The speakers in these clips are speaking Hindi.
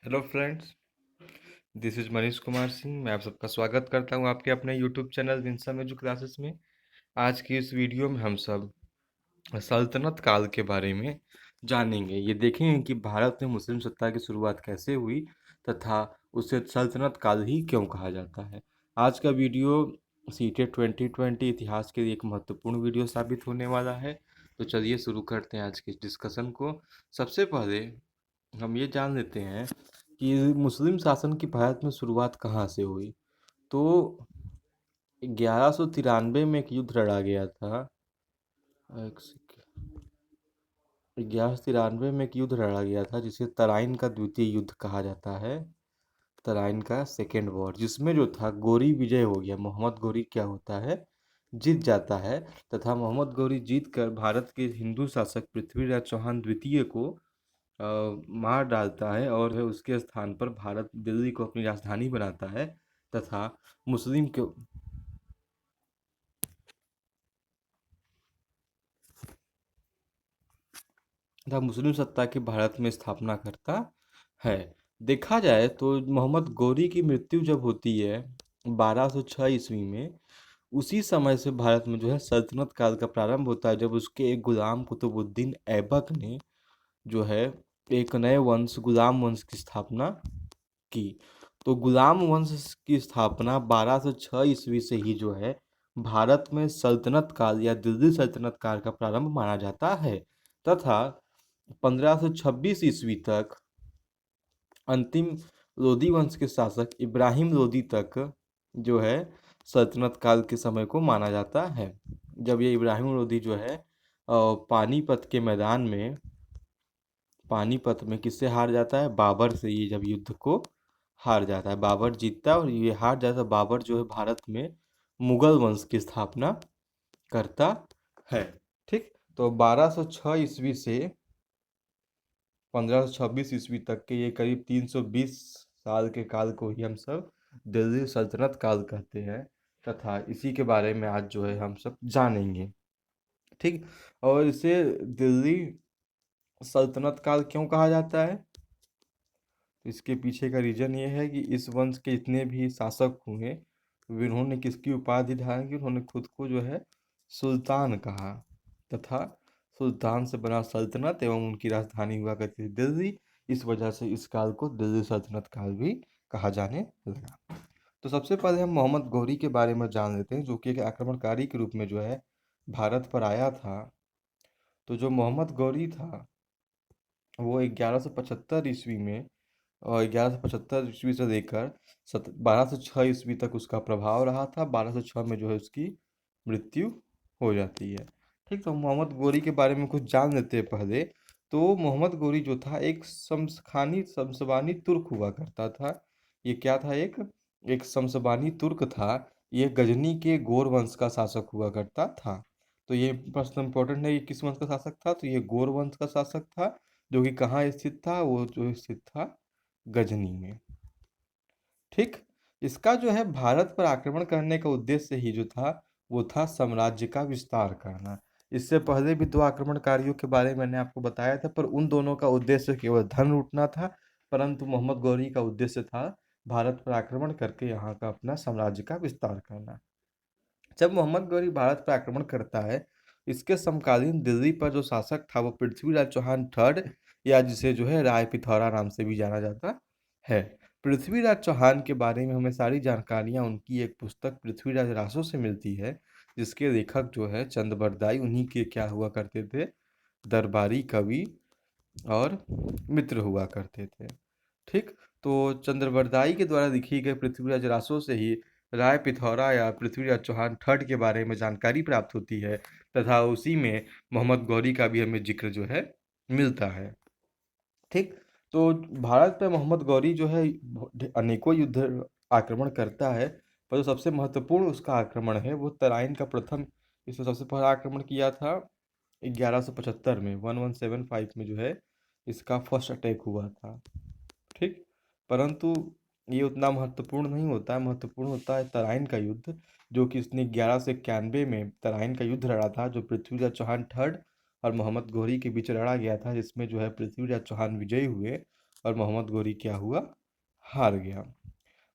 Hello friends, this is Manish Kumar Singh. मैं आप सबका स्वागत करता हूं आपके अपने YouTube channel Winsome edu classes में। आज की इस वीडियो में हम सब सल्तनत काल के बारे में जानेंगे। ये देखेंगे कि भारत में मुस्लिम सत्ता की शुरुआत कैसे हुई तथा उसे सल्तनत काल ही क्यों कहा जाता है। आज का वीडियो सीटेट 2020 इतिहास के लिए एक महत्वपूर्ण वीडियो साबित होने वाला है। तो चलिए शुरू करते हैं आज के इस डिस्कशन को। सबसे पहले हम ये जान लेते हैं कि मुस्लिम शासन की भारत में शुरुआत कहाँ से हुई। तो 1193 में एक युद्ध लड़ा गया था। 1193 में एक युद्ध लड़ा गया था जिसे तराइन का द्वितीय युद्ध कहा जाता है। तराइन का सेकेंड वॉर, जिसमें जो था गोरी विजय हो गया। मोहम्मद गोरी क्या होता है, जीत जाता है तथा मोहम्मद गोरी जीत कर भारत के हिंदू शासक पृथ्वीराज चौहान द्वितीय को मार डालता है और है उसके स्थान पर भारत दिल्ली को अपनी राजधानी बनाता है तथा मुस्लिम के तथा मुस्लिम सत्ता की भारत में स्थापना करता है। देखा जाए तो मोहम्मद गोरी की मृत्यु जब होती है 1206 ईस्वी में, उसी समय से भारत में जो है सल्तनत काल का प्रारंभ होता है, जब उसके एक गुलाम कुतुबुद्दीन ऐबक ने जो है एक नए वंश गुलाम वंश की स्थापना की। तो गुलाम वंश की स्थापना 1206 ईस्वी से ही जो है भारत में सल्तनत काल या दिल्ली सल्तनत काल का प्रारंभ माना जाता है तथा 1526 ईस्वी तक अंतिम लोदी वंश के शासक इब्राहिम लोदी तक जो है सल्तनत काल के समय को माना जाता है। जब ये इब्राहिम लोदी जो है पानीपत के मैदान में, पानीपत में किससे हार जाता है, बाबर से। ये जब युद्ध को हार जाता है, बाबर जीतता है और ये हार जाता है, बाबर जो है भारत में मुगल वंश की स्थापना करता है। ठीक, तो 1206 ईस्वी से 1526 ईस्वी तक के ये करीब 320 साल के काल को ही हम सब दिल्ली सल्तनत काल कहते हैं तथा इसी के बारे में आज जो है हम सब जानेंगे। ठीक, और इसे दिल्ली सल्तनत काल क्यों कहा जाता है, इसके पीछे का रीजन ये है कि इस वंश के जितने भी शासक हुए उन्होंने किसकी उपाधि धारण की, उन्होंने खुद को जो है सुल्तान कहा तथा सुल्तान से बना सल्तनत एवं उनकी राजधानी हुआ करती थी दिल्ली। इस वजह से इस काल को दिल्ली सल्तनत काल भी कहा जाने लगा। तो सबसे पहले हम मोहम्मद गौरी के बारे में जान लेते हैं, जो कि एक आक्रमणकारी के रूप में जो है भारत पर आया था। तो जो मोहम्मद गौरी था वो 1175 ईस्वी में, और 1175 ईस्वी से लेकर 1206 ईस्वी तक उसका प्रभाव रहा था। 1206 में जो है उसकी मृत्यु हो जाती है। ठीक, तो मोहम्मद गोरी के बारे में कुछ जान लेते हैं पहले। तो मोहम्मद गोरी जो था एक शमशानी शमशबानी तुर्क हुआ करता था। ये क्या था, एक एक शमशबानी तुर्क था। ये गजनी के गोर वंश का शासक हुआ करता था। तो ये प्रश्न इंपॉर्टेंट है, ये किस वंश का शासक था, तो ये गोर वंश का शासक था, जो कि कहाँ स्थित था, वो जो स्थित था गजनी में। ठीक, इसका जो है भारत पर आक्रमण करने का उद्देश्य ही जो था वो था साम्राज्य का विस्तार करना। इससे पहले भी दो आक्रमणकारियों के बारे में मैंने आपको बताया था, पर उन दोनों का उद्देश्य केवल धन लूटना था, परंतु मोहम्मद गौरी का उद्देश्य था भारत पर आक्रमण करके यहाँ का अपना साम्राज्य का विस्तार करना। जब मोहम्मद गौरी भारत पर आक्रमण करता है, इसके समकालीन दिल्ली पर जो शासक था वो पृथ्वीराज चौहान थर्ड, या जिसे जो है राय पिथौरा नाम से भी जाना जाता है। पृथ्वीराज चौहान के बारे में हमें सारी जानकारियां उनकी एक पुस्तक पृथ्वीराज रासो से मिलती है, जिसके लेखक जो है चंद्रबरदाई, उन्हीं के क्या हुआ करते थे, दरबारी कवि और मित्र हुआ करते थे। ठीक, तो चंद्रबरदाई के द्वारा लिखी गई पृथ्वीराज रासो से ही राय पिथौरा या पृथ्वीराज चौहान थर्ड के बारे में जानकारी प्राप्त होती है तथा उसी में मोहम्मद गौरी का भी हमें जिक्र जो है मिलता है। ठीक, तो भारत पे मोहम्मद गौरी जो है अनेकों युद्ध आक्रमण करता है, पर जो सबसे महत्वपूर्ण उसका आक्रमण है वो तराइन का प्रथम, इसने सबसे पहला आक्रमण किया था 1175 में, 1175 में जो है इसका फर्स्ट अटैक हुआ था। ठीक, परंतु ये उतना महत्वपूर्ण नहीं होता है। महत्वपूर्ण होता है तराइन का युद्ध, जो कि इसने 1191 में तराइन का युद्ध लड़ा था, जो पृथ्वीराज चौहान थर्ड और मोहम्मद घोरी के बीच लड़ा गया था, जिसमें जो है पृथ्वीराज चौहान विजयी हुए और मोहम्मद गोरी क्या हुआ, हार गया।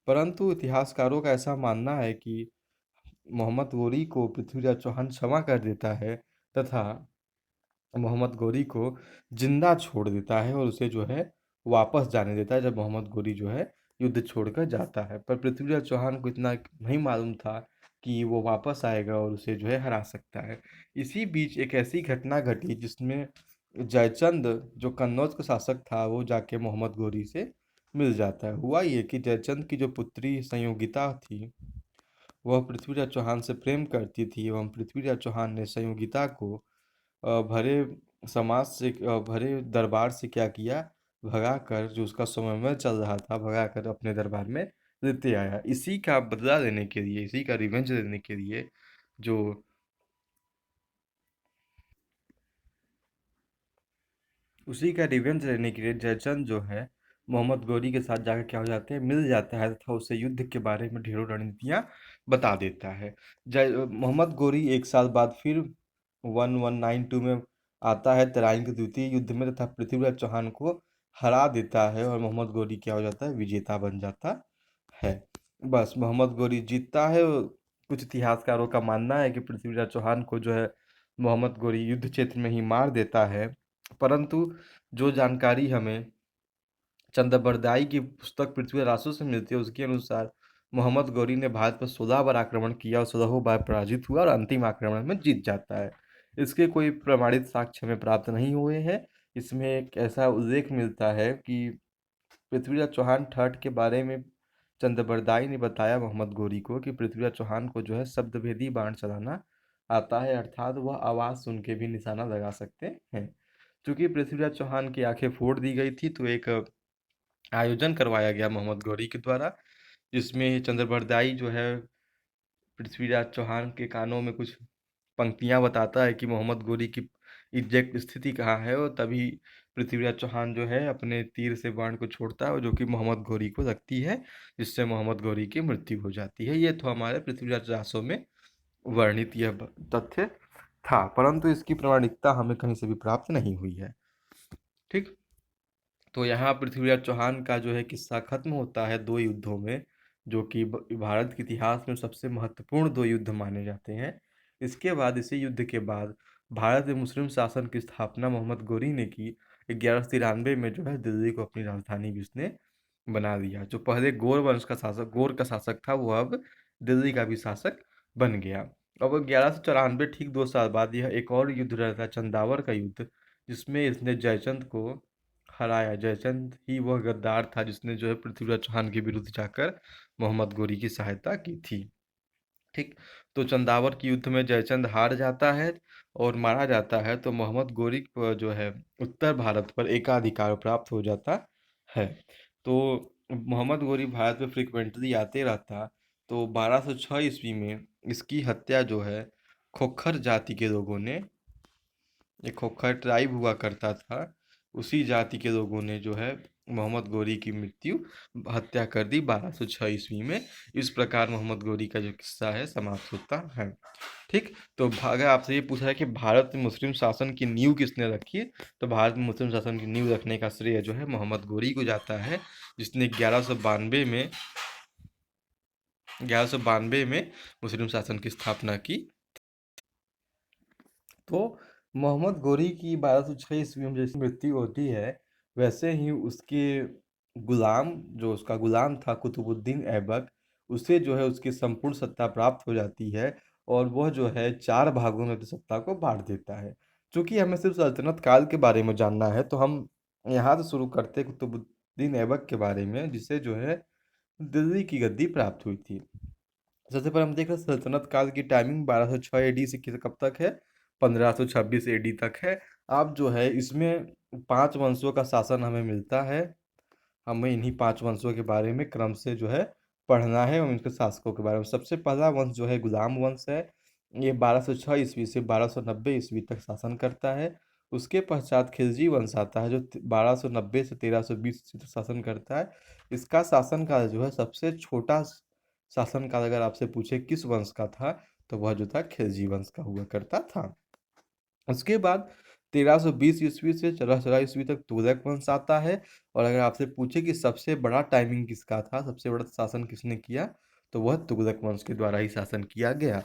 परंतु इतिहासकारों का ऐसा मानना है कि मोहम्मद गोरी को पृथ्वीराज चौहान क्षमा कर देता है तथा मोहम्मद गोरी को जिंदा छोड़ देता है और उसे जो है वापस जाने देता है, जब मोहम्मद गोरी जो है युद्ध छोड़कर जाता है। पर पृथ्वीराज चौहान को इतना नहीं मालूम था कि वो वापस आएगा और उसे जो है हरा सकता है। इसी बीच एक ऐसी घटना घटी जिसमें जयचंद, जो कन्नौज का शासक था, वो जाके मोहम्मद गोरी से मिल जाता है। हुआ ये कि जयचंद की जो पुत्री संयोगिता थी, वह पृथ्वीराज चौहान से प्रेम करती थी एवं पृथ्वीराज चौहान ने संयोगिता को भरे समाज से भरे दरबार से क्या किया, भगाकर, जो उसका स्वयंवर चल रहा था, भगाकर अपने दरबार में लेते आया। इसी का बदला लेने के लिए, इसी का रिवेंज लेने के लिए, जो उसी का रिवेंज लेने के लिए जयचंद जो है मोहम्मद गौरी के साथ जाकर क्या हो जाते हैं, मिल जाता है तथा उसे युद्ध के बारे में ढेरों रणनीतियां बता देता है। जय मोहम्मद गौरी एक साल बाद फिर 1192 में आता है तराइन के द्वितीय युद्ध में तथा पृथ्वीराज चौहान को हरा देता है और मोहम्मद गौरी क्या हो जाता है, विजेता बन जाता है। बस मोहम्मद गौरी जीतता है। कुछ इतिहासकारों का मानना है कि पृथ्वीराज चौहान को जो है मोहम्मद गौरी युद्ध क्षेत्र में ही मार देता है। परंतु जो जानकारी हमें चंद्रबरदाई की पुस्तक पृथ्वी रासो से मिलती है, उसके अनुसार मोहम्मद गौरी ने भारत पर 16 बार आक्रमण किया और 16 बार पराजित हुआ और अंतिम आक्रमण में जीत जाता है। इसके कोई प्रमाणित साक्ष्य हमें प्राप्त नहीं हुए हैं। इसमें एक ऐसा उल्लेख मिलता है कि पृथ्वीराज चौहान ठठ के बारे में चंद्रबरदाई ने बताया मोहम्मद गोरी को कि पृथ्वीराज चौहान को जो है शब्दभेदी बाण चलाना आता है, अर्थात वह आवाज़ सुन के भी निशाना लगा सकते हैं। चूंकि पृथ्वीराज चौहान की आंखें फोड़ दी गई थी, तो एक आयोजन करवाया गया मोहम्मद गौरी के द्वारा, जिसमें चंद्रबरदाई जो है पृथ्वीराज चौहान के कानों में कुछ पंक्तियां बताता है कि मोहम्मद गौरी की एग्जैक्ट स्थिति कहाँ है, और तभी पृथ्वीराज चौहान जो है अपने तीर से बाण को छोड़ता है और जो कि मोहम्मद गौरी को लगती है, जिससे मोहम्मद गौरी की मृत्यु हो जाती है। ये तो हमारे पृथ्वीराज रासो में वर्णित यह तथ्य था, परंतु इसकी प्रामाणिकता हमें कहीं से भी प्राप्त नहीं हुई है। ठीक। तो यहाँ पृथ्वीराज चौहान का जो है किस्सा खत्म होता है दो युद्धों में, जो कि भारत के इतिहास में सबसे महत्वपूर्ण दो युद्ध माने जाते हैं। इसके बाद, इसी युद्ध के बाद, भारत में मुस्लिम शासन की स्थापना मोहम्मद गोरी ने की। 1193 में जो है दिल्ली को अपनी राजधानी भी उसने बना लिया। जो पहले गौर वंश का शासक, गौर का शासक था, वो अब दिल्ली का भी शासक बन गया। अब 1194, ठीक 2 साल बाद, यह एक और युद्ध रहता है, चंदावर का युद्ध, जिसमें इसने जयचंद को हराया। जयचंद ही वह गद्दार था जिसने जो है पृथ्वीराज चौहान के विरुद्ध जाकर मोहम्मद गोरी की सहायता की थी। ठीक। तो चंदावर के युद्ध में जयचंद हार जाता है और मारा जाता है, तो मोहम्मद गोरी को जो है उत्तर भारत पर एकाधिकार प्राप्त हो जाता है। तो मोहम्मद गोरी भारत में फ्रिक्वेंटली आते रहता। तो 1206 ईस्वी में इसकी हत्या जो है खोखर जाति के लोगों ने, एक खोखर ट्राइब हुआ करता था, उसी जाति के लोगों ने जो है मोहम्मद गोरी की मृत्यु, हत्या कर दी 1206 ईस्वी में। इस प्रकार मोहम्मद गोरी का जो किस्सा है समाप्त होता है। ठीक। तो अगर आपसे ये पूछा है कि भारत में मुस्लिम शासन की नींव किसने रखी है, तो भारत में मुस्लिम शासन की नींव रखने का श्रेय जो है मोहम्मद गोरी को जाता है, जिसने 1192 में मुस्लिम शासन की स्थापना की। तो मोहम्मद गोरी की 1206 ईस्वी में जैसी मृत्यु होती है, वैसे ही उसके गुलाम, जो उसका गुलाम था कुतुबुद्दीन ऐबक, उसे जो है उसकी संपूर्ण सत्ता प्राप्त हो जाती है और वह जो है 4 भागों में अपनी सत्ता को बांट देता है। चूंकि हमें सिर्फ सल्तनत काल के बारे में जानना है, तो हम यहाँ से शुरू करते हैं कुतुबुद्दीन ऐबक के बारे में, जिसे जो है दिल्ली की गद्दी प्राप्त हुई थी। सबसे पहले हम देख रहे हैं सल्तनत काल की टाइमिंग 1206 एडी से कब तक है, 1526 एडी तक है। अब जो है इसमें 5 वंशों का शासन हमें मिलता है। हमें इन्हीं 5 वंशों के बारे में क्रम से जो है पढ़ना है और इनके शासकों के बारे में। सबसे पहला वंश जो है गुलाम वंश है। ये 1206 ईस्वी से 1290 ईस्वी तक शासन करता है। उसके पश्चात खिलजी वंश आता है, जो 1290 से 1320 ईस्वी तक शासन करता है। इसका शासनकाल जो है सबसे छोटा शासनकाल अगर आपसे पूछे किस वंश का था, तो वह जो था खिलजी वंश का हुआ करता था। उसके बाद 1320 ईस्वी से 1414 ईस्वी तक तुगलक वंश आता है। और अगर आपसे पूछे कि सबसे बड़ा टाइमिंग किसका था, सबसे बड़ा शासन किसने किया, तो वह तुगलक वंश के द्वारा ही शासन किया गया।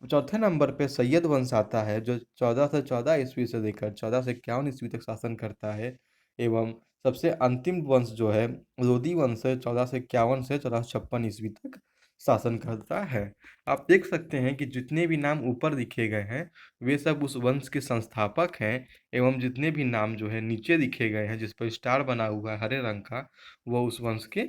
चौथे नंबर पे सैयद वंश आता है, जो 1414 ईस्वी से लेकर 1451 ईस्वी तक शासन करता है। एवं सबसे अंतिम वंश जो है लोदी वंश है, 1451 से 1456 ईस्वी तक शासन करता है। आप देख सकते हैं कि जितने भी नाम ऊपर लिखे गए हैं वे सब उस वंश के संस्थापक हैं, एवं जितने भी नाम जो है नीचे लिखे गए हैं जिस पर स्टार बना हुआ है हरे रंग का, वह उस वंश के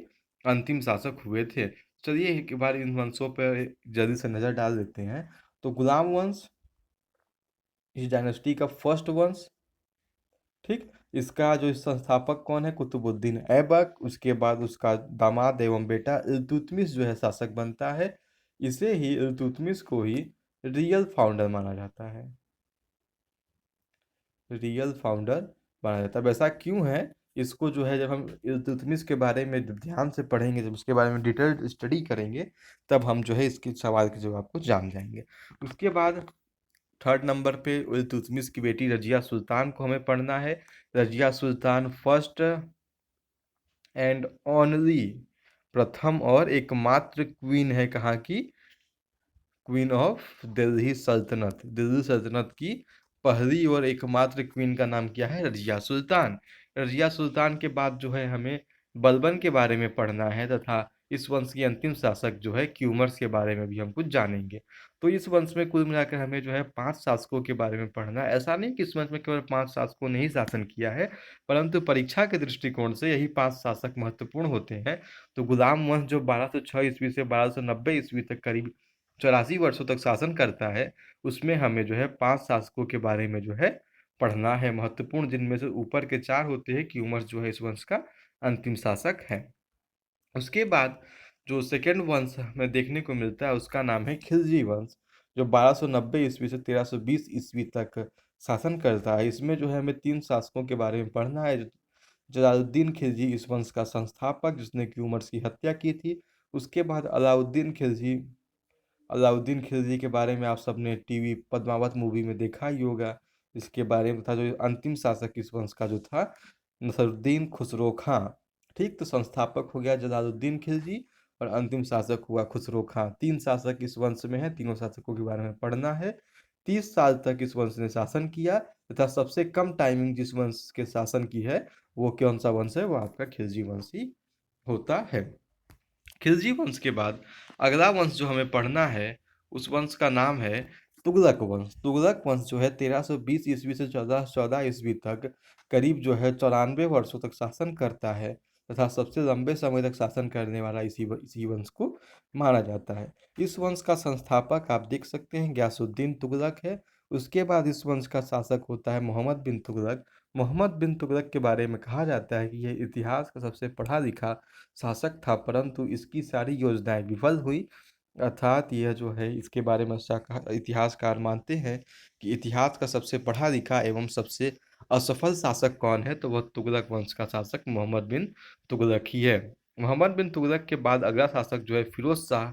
अंतिम शासक हुए थे। चलिए एक बार इन वंशों पर जल्दी से नजर डाल देते हैं। तो गुलाम वंश इस डायनेस्टी का फर्स्ट वंश, ठीक। इसका जो संस्थापक कौन है, कुतुबुद्दीन ऐबक। उसके बाद उसका दामाद एवं बेटा इल्तुतमिश जो है शासक बनता है। इसे ही इल्तुतमिश को ही रियल फाउंडर माना जाता है, रियल फाउंडर माना जाता है। वैसा क्यों है, इसको जो है जब हम इल्तुतमिश के बारे में ध्यान से पढ़ेंगे, जब उसके बारे में डिटेल्ड स्टडी करेंगे, तब हम जो है इसके सवाल के जवाब को जान जाएंगे। उसके बाद थर्ड नंबर पे इल्तुतमिश की बेटी रजिया सुल्तान को हमें पढ़ना है। Razia Sultan first and only, प्रथम और एकमात्र क्वीन है कहाँ की, क्वीन ऑफ दिल्ली सल्तनत। दिल्ली सल्तनत की पहली और एकमात्र क्वीन का नाम क्या है, रजिया सुल्तान। रजिया सुल्तान के बाद जो है हमें बलबन के बारे में पढ़ना है, तथा इस वंश की अंतिम शासक जो है क्यूमर्स के बारे में भी हम कुछ जानेंगे। तो इस वंश में कुल मिलाकर हमें जो है 5 शासकों के बारे में पढ़ना है। ऐसा नहीं कि इस वंश में केवल 5 शासकों ने ही शासन किया है, परंतु परीक्षा के दृष्टिकोण से यही 5 शासक महत्वपूर्ण होते हैं। तो गुलाम वंश जो 1206 ईस्वी से 1290 ईस्वी तक करीब 84 वर्षों तक शासन करता है, उसमें हमें जो है 5 शासकों के बारे में जो है पढ़ना है महत्वपूर्ण, जिनमें से ऊपर के 4 होते हैं। क्यूमर्स जो है इस वंश का अंतिम शासक है। उसके बाद जो सेकेंड वंश हमें देखने को मिलता है उसका नाम है खिलजी वंश, जो 1290 ईस्वी से 1320 ईस्वी तक शासन करता है। इसमें जो है हमें 3 शासकों के बारे में पढ़ना है। जलालुद्दीन खिलजी इस वंश का संस्थापक, जिसने कि उमर की हत्या की थी। उसके बाद अलाउद्दीन खिलजी, अलाउद्दीन खिलजी के बारे में आप सबने टीवी पद्मावत मूवी में देखा ही होगा। इसके बारे में था जो अंतिम शासक इस वंश का जो था, नसरुद्दीन खुसरो खां। ठीक, तो संस्थापक हो गया जलालुद्दीन खिलजी और अंतिम शासक हुआ खुसरो खां। 3 शासक इस वंश में है, तीनों शासकों के बारे में पढ़ना है। 30 साल तक इस वंश ने शासन किया, तथा सबसे कम टाइमिंग जिस वंश के शासन की है वो कौन सा वंश है, वो आपका खिलजी वंश ही होता है। खिलजी वंश के बाद अगला वंश जो हमें पढ़ना है उस वंश का नाम है तुगलक वंश। तुगलक वंश जो है 1320 ईस्वी से 1414 ईस्वी तक करीब जो है 94 वर्षों तक शासन करता है, तथा सबसे लंबे समय तक शासन करने वाला इसी वंश को माना जाता है। इस वंश का संस्थापक आप देख सकते हैं गयासुद्दीन तुगलक है। उसके बाद इस वंश का शासक होता है मोहम्मद बिन तुगलक। मोहम्मद बिन तुगलक के बारे में कहा जाता है कि यह इतिहास का सबसे पढ़ा लिखा शासक था, परंतु इसकी सारी योजनाएं विफल हुई। अर्थात यह जो है इसके बारे में इतिहासकार मानते हैं कि इतिहास का सबसे पढ़ा लिखा एवं सबसे असफल शासक कौन है, तो वह तुगलक वंश का शासक मोहम्मद बिन तुगलक ही है। मोहम्मद बिन तुगलक के बाद अगला शासक जो है फिरोज शाह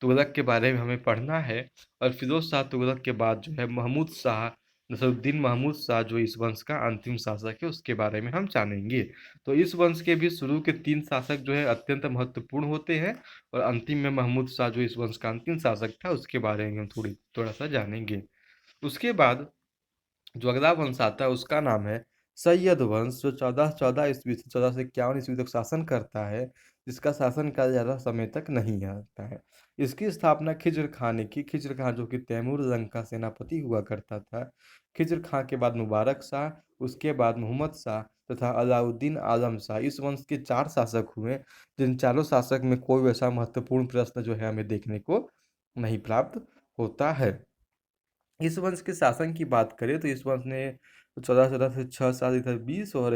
तुगलक के बारे में हमें पढ़ना है। और फिरोज शाह तुगलक के बाद जो है महमूद शाह, नसरुद्दीन महमूद शाह जो इस वंश का अंतिम शासक है, उसके बारे में हम जानेंगे। तो इस वंश के भी शुरू के 3 शासक जो है अत्यंत महत्वपूर्ण होते हैं, और अंतिम में महमूद शाह जो इस वंश का अंतिम शासक था उसके बारे में हम थोड़ा सा जानेंगे। उसके बाद जो अगला वंश आता है उसका नाम है सैयद वंश, जो 1414 ईस्वी से 1451 ईस्वी तक शासन करता है, जिसका शासन काल ज़्यादा समय तक नहीं आता है। इसकी स्थापना खिज्र खां ने की। खिज्र खां जो कि तैमूर लंग का सेनापति हुआ करता था। खिज्र खां के बाद मुबारक शाह, उसके बाद मोहम्मद शाह तथा अलाउद्दीन आलम शाह, इस वंश के 4 शासक हुए, जिन चारों शासक में कोई वैसा महत्वपूर्ण प्रश्न जो है हमें देखने को नहीं प्राप्त होता है। इस वंश के शासन की बात करें तो इस वंश ने 1414 से 6 साल इधर 20 और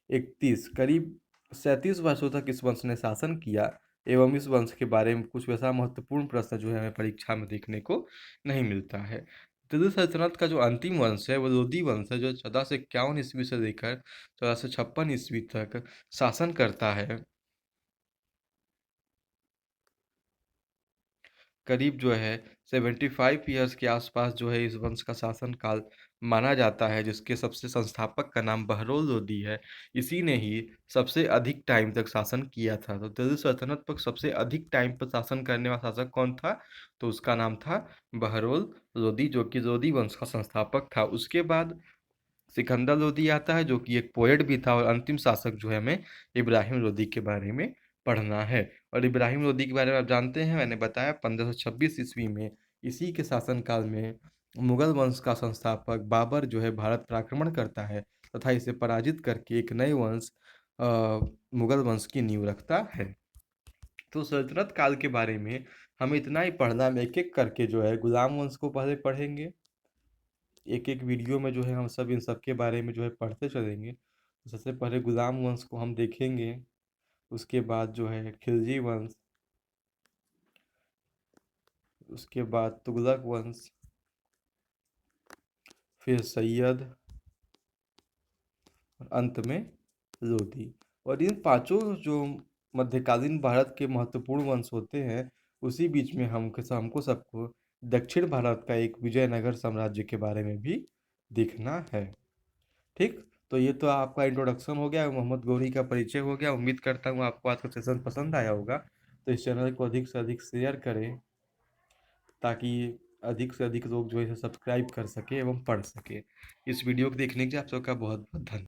31 करीब 37 वर्षों तक इस वंश ने शासन किया। एवं इस वंश के बारे में कुछ वैसा महत्वपूर्ण प्रश्न जो है हमें परीक्षा में देखने को नहीं मिलता है। दिल्ली सल्तनत का जो अंतिम वंश है वो लोदी वंश है, जो 1451 ईस्वी से लेकर 1456 ईस्वी तक शासन करता है। करीब जो है 75 ईयर्स के आसपास जो है इस वंश का शासन काल माना जाता है, जिसके सबसे संस्थापक का नाम बहरौल लोदी है। इसी ने ही सबसे अधिक टाइम तक शासन किया था। तो दिल्ली सल्तनत पर सबसे अधिक टाइम पर शासन करने वाला शासक कौन था? तो उसका नाम था बहरौल लोदी, जो कि लोदी वंश का संस्थापक था। उसके बाद सिकंदर लोदी आता है, जो कि एक पोएट भी था। और अंतिम शासक जो है, हमें इब्राहिम लोदी के बारे में पढ़ना है। और इब्राहिम लोदी के बारे में आप जानते हैं, मैंने बताया 1526 ईस्वी में इसी के शासनकाल में मुगल वंश का संस्थापक बाबर जो है भारत पर आक्रमण करता है तथा इसे पराजित करके एक नए वंश अ, मुगल वंश की नींव रखता है। तो सल्तनत काल के बारे में हमें इतना ही पढ़ना है। हम एक एक करके जो है गुलाम वंश को पहले पढ़ेंगे। एक एक वीडियो में जो है हम सब इन सब के बारे में जो है पढ़ते चलेंगे। तो सबसे पहले गुलाम वंश को हम देखेंगे। उसके बाद जो है खिलजी वंश, उसके बाद तुगलक वंश, फिर सैयद, और अंत में लोधी। और इन पांचों जो मध्यकालीन भारत के महत्वपूर्ण वंश होते हैं, उसी बीच में हमको सबको दक्षिण भारत का एक विजयनगर साम्राज्य के बारे में भी देखना है। ठीक। तो ये तो आपका इंट्रोडक्शन हो गया, मोहम्मद गौरी का परिचय हो गया। उम्मीद करता हूँ आपको आज का सेशन पसंद आया होगा। तो इस चैनल को अधिक से अधिक शेयर करें, ताकि अधिक से अधिक लोग जो है सब्सक्राइब कर सके एवं पढ़ सके। इस वीडियो को देखने के लिए आप सबका बहुत बहुत धन्यवाद।